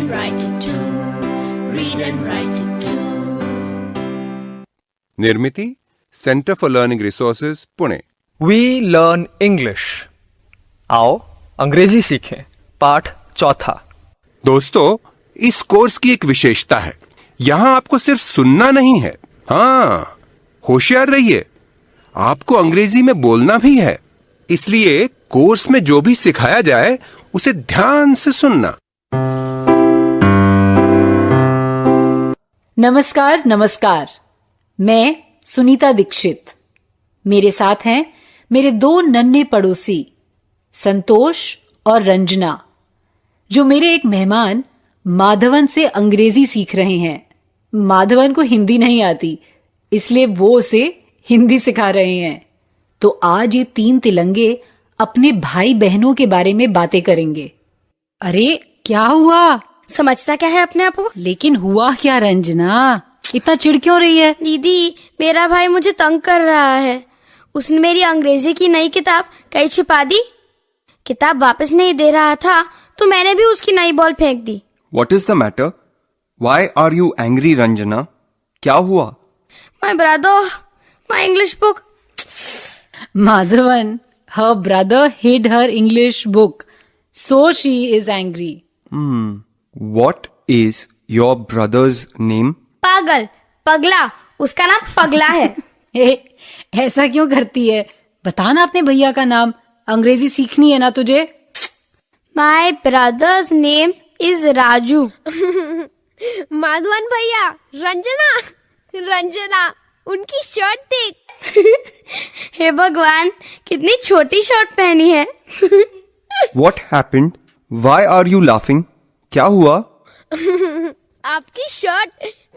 and write it too. Read and write it too. Nirmiti, centre for learning resources, Pune. We learn English. आओ अंग्रेजी सीखें। पाठ चौथा। दोस्तों, इस कोर्स की एक विशेषता है, यहाँ आपको सिर्फ सुनना नहीं है, हाँ, होशियार रहिए, आपको अंग्रेजी में बोलना भी है। इसलिए कोर्स में जो भी सिखाया जाए उसे ध्यान से सुनना। नमस्कार नमस्कार, मैं सुनीता दीक्षित। मेरे साथ हैं मेरे दो नन्हे पड़ोसी संतोष और रंजना, जो मेरे एक मेहमान माधवन से अंग्रेजी सीख रहे हैं। माधवन को हिंदी नहीं आती, इसलिए वो उसे हिंदी सिखा रहे हैं। तो आज ये तीन तिलंगे अपने भाई बहनों के बारे में बातें करेंगे। अरे क्या हुआ? समझता क्या है अपने आप को? लेकिन हुआ क्या रंजना? इतना चिढ़ क्यों रही है? दीदी, मेरा भाई मुझे तंग कर रहा है। उसने मेरी अंग्रेजी की नई किताब कहीं छिपा दी। किताब वापस नहीं दे रहा था तो मैंने भी उसकी नई बॉल फेंक दी। What is the matter? Why are you angry, Ranjana? क्या हुआ? My brother, my English book. Madhavan, her brother hid her English book, so she is angry. What is your brother's name? पागल, पगला, उसका नाम पगला है। ऐसा क्यों करती है? बता ना अपने भैया का नाम, अंग्रेजी सीखनी है ना तुझे। My brother's name is Raju. Madhavan भैया, रंजना, उनकी शर्ट देख। हे भगवान, कितनी छोटी शर्ट पहनी है। What happened? Why are you laughing? क्या हुआ? आपकी शर्ट,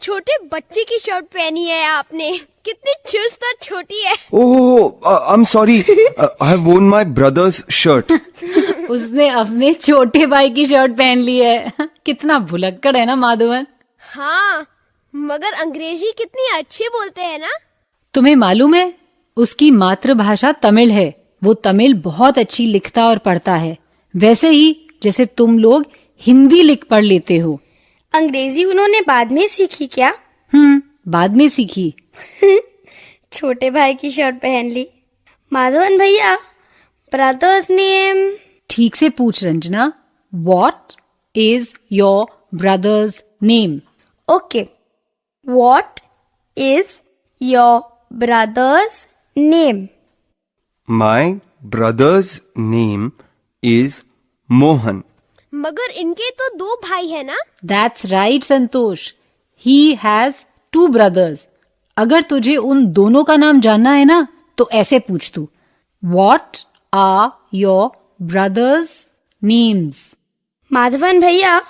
छोटे बच्चे की शर्ट पहनी है आपने। कितनी चुस्त और छोटी है। Oh, I'm sorry. I have worn my brother's shirt. उसने अपने छोटे भाई की शर्ट पहन ली है। कितना भुलक्कड़ है ना माधवन। हाँ, मगर अंग्रेजी कितनी अच्छी बोलते हैं ना। तुम्हें मालूम है, उसकी मातृभाषा तमिल है। वो तमिल बहुत अच्छी लिखता और पढ़ता है, वैसे ही जैसे तुम लोग हिंदी लिख पढ़ लेते हो। अंग्रेजी उन्होंने बाद में सीखी क्या? बाद में सीखी। छोटे भाई की शर्ट पहन ली। माधवन भैया, ब्रदर्स नेम? ठीक से पूछ Ranjana. What is your brother's name? Okay. What is your brother's name? My brother's name is Mohan. मगर इनके तो दो भाई है ना। That's right, Santosh. He has two brothers. अगर तुझे उन दोनों का नाम जानना है ना, तो ऐसे पूछ तू। What are your brothers' names? Madhavan भैया,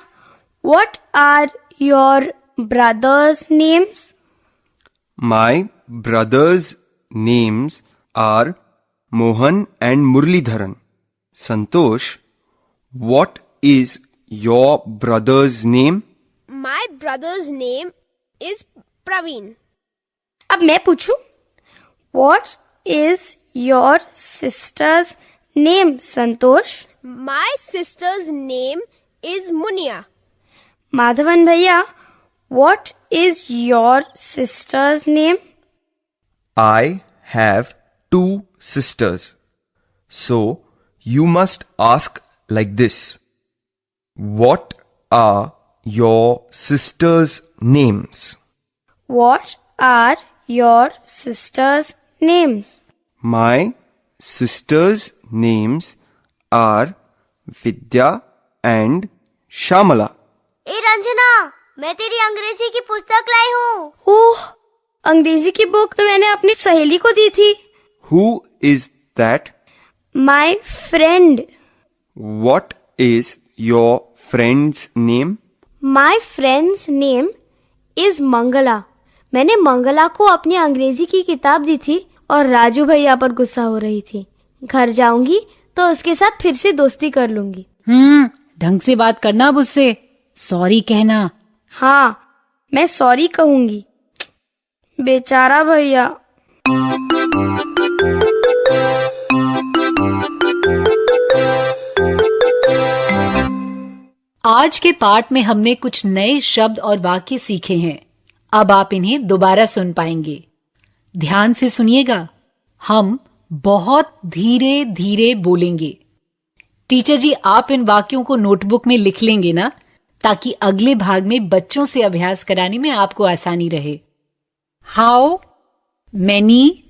what are your brothers' names? My brothers' names are Mohan and Murlidharan. Santosh, what is your brother's name? My brother's name is Praveen. अब मैं पूछूं, what is your sister's name, Santosh? My sister's name is Munia. Madhavan भैया, what is your sister's name? I have two sisters. So you must ask like this. What are your sisters' names? What are your sister's names? My sisters' names are Vidya and Shamala. ए रंजना, मैं तेरी अंग्रेजी की पुस्तक लाई हूँ। ओह, अंग्रेजी की book तो मैंने अपनी सहेली को दी थी। Who is that? My friend. What is your friend's name? My friend's name is Mangla. मैंने मंगला को अपनी अंग्रेजी की किताब दी थी और राजू भैया पर गुस्सा हो रही थी। घर जाऊंगी तो उसके साथ फिर से दोस्ती कर लूंगी। ढंग से बात करना अब उससे, सॉरी कहना। हाँ, मैं सॉरी कहूंगी। बेचारा भैया। आज के पाठ में हमने कुछ नए शब्द और वाक्य सीखे हैं। अब आप इन्हें दोबारा सुन पाएंगे। ध्यान से सुनिएगा। हम बहुत धीरे धीरे बोलेंगे। टीचर जी, आप इन वाक्यों को नोटबुक में लिख लेंगे ना, ताकि अगले भाग में बच्चों से अभ्यास कराने में आपको आसानी रहे। How many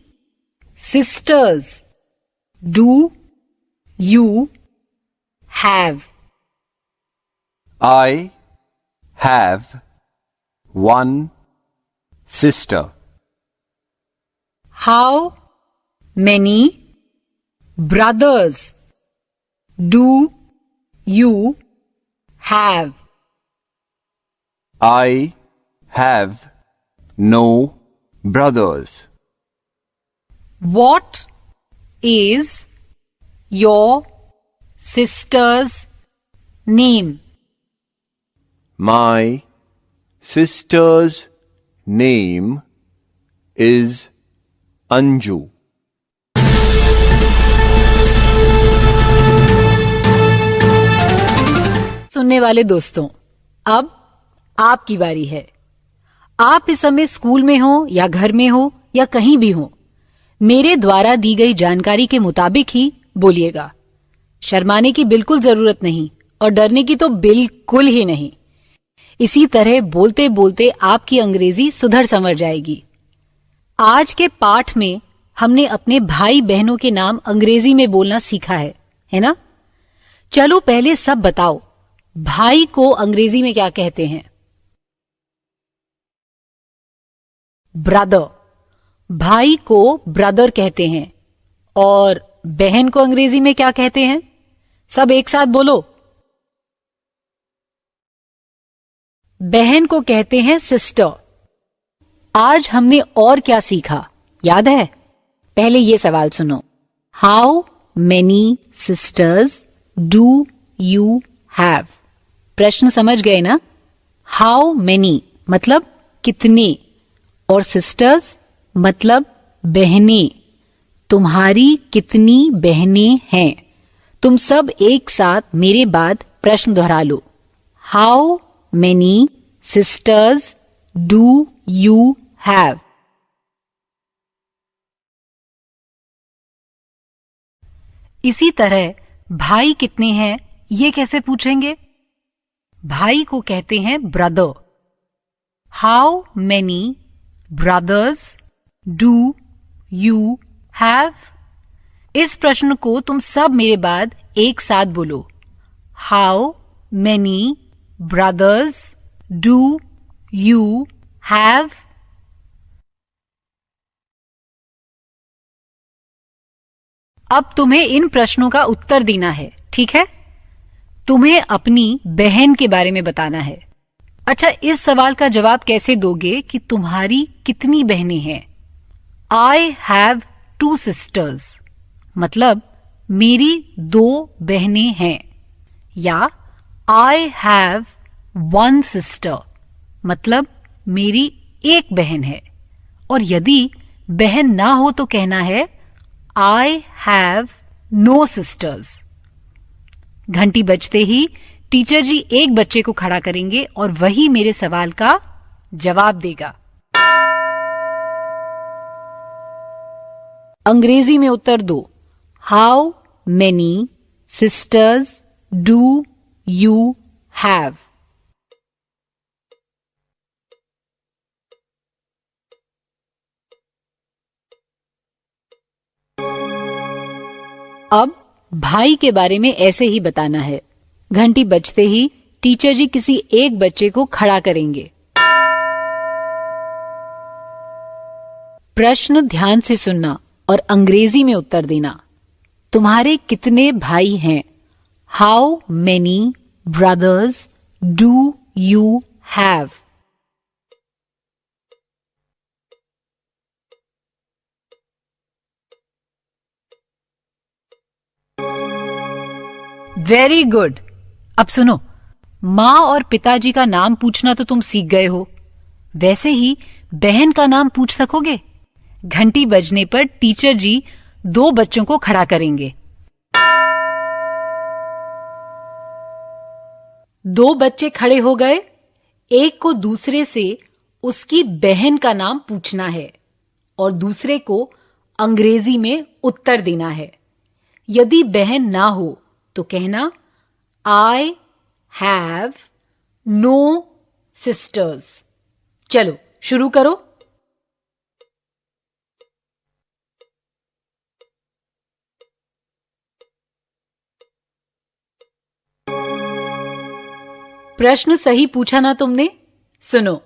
sisters do you have? I have one sister. How many brothers do you have? I have no brothers. What is your sister's name? My sister's name is Anju. सुनने वाले दोस्तों, अब आपकी बारी है। आप इस समय स्कूल में हो या घर में हो या कहीं भी हो, मेरे द्वारा दी गई जानकारी के मुताबिक ही बोलिएगा। शर्माने की बिल्कुल जरूरत नहीं और डरने की तो बिल्कुल ही नहीं। इसी तरह बोलते बोलते आपकी अंग्रेजी सुधर संवर जाएगी। आज के पाठ में हमने अपने भाई बहनों के नाम अंग्रेजी में बोलना सीखा है ना? चलो पहले सब बताओ, भाई को अंग्रेजी में क्या कहते हैं? ब्रदर। भाई को ब्रदर कहते हैं। और बहन को अंग्रेजी में क्या कहते हैं? सब एक साथ बोलो। बहन को कहते हैं सिस्टर। आज हमने और क्या सीखा, याद है? पहले ये सवाल सुनो। How many sisters do you have? प्रश्न समझ गए ना? हाउ मेनी मतलब कितने, और सिस्टर्स मतलब बहनें। तुम्हारी कितनी बहनें हैं? तुम सब एक साथ मेरे बाद प्रश्न दोहरा लो। How many sisters do you have? इसी तरह भाई कितने हैं ये कैसे पूछेंगे? भाई को कहते हैं brother. How many brothers do you have? इस प्रश्न को तुम सब मेरे बाद एक साथ बोलो। How many brothers do you have? अब तुम्हें इन प्रश्नों का उत्तर देना है, ठीक है? तुम्हें अपनी बहन के बारे में बताना है। अच्छा, इस सवाल का जवाब कैसे दोगे कि तुम्हारी कितनी बहनें हैं? आई हैव 2 sisters मतलब मेरी 2 बहनें हैं। या आई हैव 1 sister मतलब मेरी 1 बहन है। और यदि बहन ना हो तो कहना है आई हैव नो सिस्टर्स। घंटी बजते ही टीचर जी एक बच्चे को खड़ा करेंगे और वही मेरे सवाल का जवाब देगा। अंग्रेजी में उत्तर दो। How many sisters do you have? अब भाई के बारे में ऐसे ही बताना है। घंटी बजते ही टीचर जी किसी एक बच्चे को खड़ा करेंगे। प्रश्न ध्यान से सुनना और अंग्रेजी में उत्तर देना। तुम्हारे कितने भाई हैं? How many brothers do you have? Very good. अब सुनो, माँ और पिताजी का नाम पूछना तो तुम सीख गए हो, वैसे ही बहन का नाम पूछ सकोगे? घंटी बजने पर टीचर जी 2 बच्चों को खड़ा करेंगे। दो बच्चे खड़े हो गए। एक को दूसरे से उसकी बहन का नाम पूछना है और दूसरे को अंग्रेजी में उत्तर देना है। यदि बहन ना हो तो कहना आई हैव नो सिस्टर्स। चलो शुरू करो। प्रश्न सही पूछा ना तुमने? सुनो,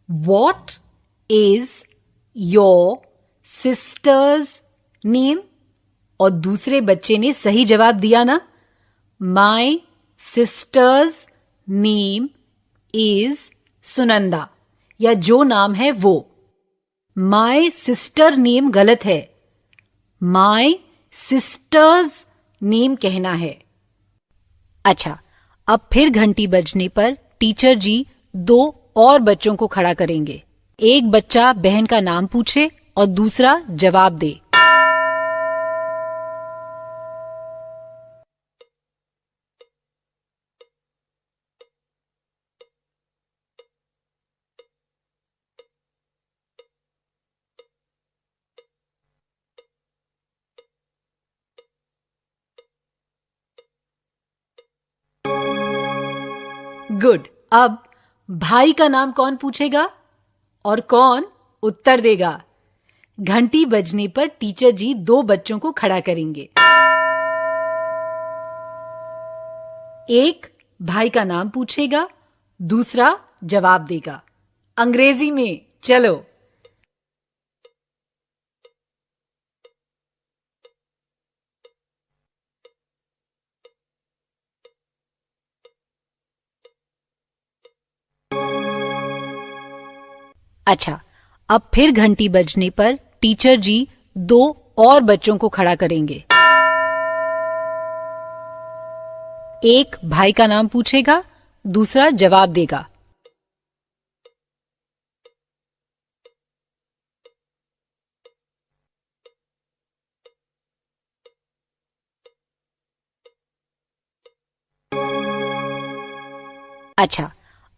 what is your sisters name? और दूसरे बच्चे ने सही जवाब दिया ना, माई सिस्टर्स नेम इज सुनंदा, या जो नाम है वो। माई सिस्टर नेम गलत है, माई सिस्टर्स नेम कहना है। अच्छा, अब फिर घंटी बजने पर टीचर जी दो और बच्चों को खड़ा करेंगे। एक बच्चा बहन का नाम पूछे और दूसरा जवाब दे। गुड। अब भाई का नाम कौन पूछेगा और कौन उत्तर देगा? घंटी बजने पर टीचर जी दो बच्चों को खड़ा करेंगे। एक भाई का नाम पूछेगा, दूसरा जवाब देगा अंग्रेजी में। चलो। अच्छा, अब फिर घंटी बजने पर टीचर जी दो और बच्चों को खड़ा करेंगे। एक भाई का नाम पूछेगा, दूसरा जवाब देगा। अच्छा,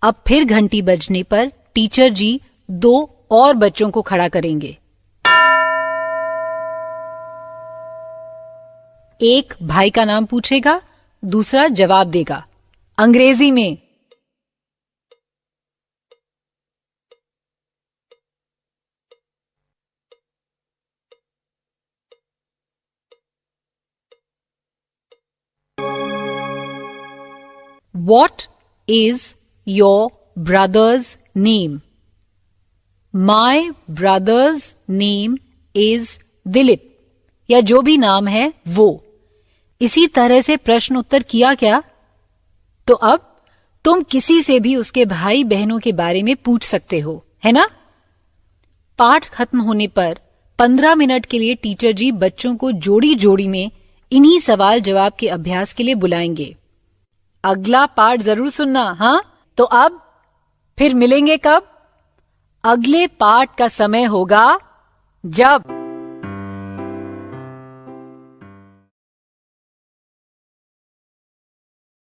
अब फिर घंटी बजने पर टीचर जी दो और बच्चों को खड़ा करेंगे। एक भाई का नाम पूछेगा, दूसरा जवाब देगा अंग्रेजी में। What is your brother's name? My brother's name is Dilip, या जो भी नाम है वो। इसी तरह से प्रश्न उत्तर किया क्या? तो अब तुम किसी से भी उसके भाई बहनों के बारे में पूछ सकते हो, है ना? पाठ खत्म होने पर 15 मिनट के लिए टीचर जी बच्चों को जोड़ी जोड़ी में इन्हीं सवाल जवाब के अभ्यास के लिए बुलाएंगे। अगला पाठ जरूर सुनना, हाँ? तो अब फिर मिलेंगे कब? अगले पाठ का समय होगा जब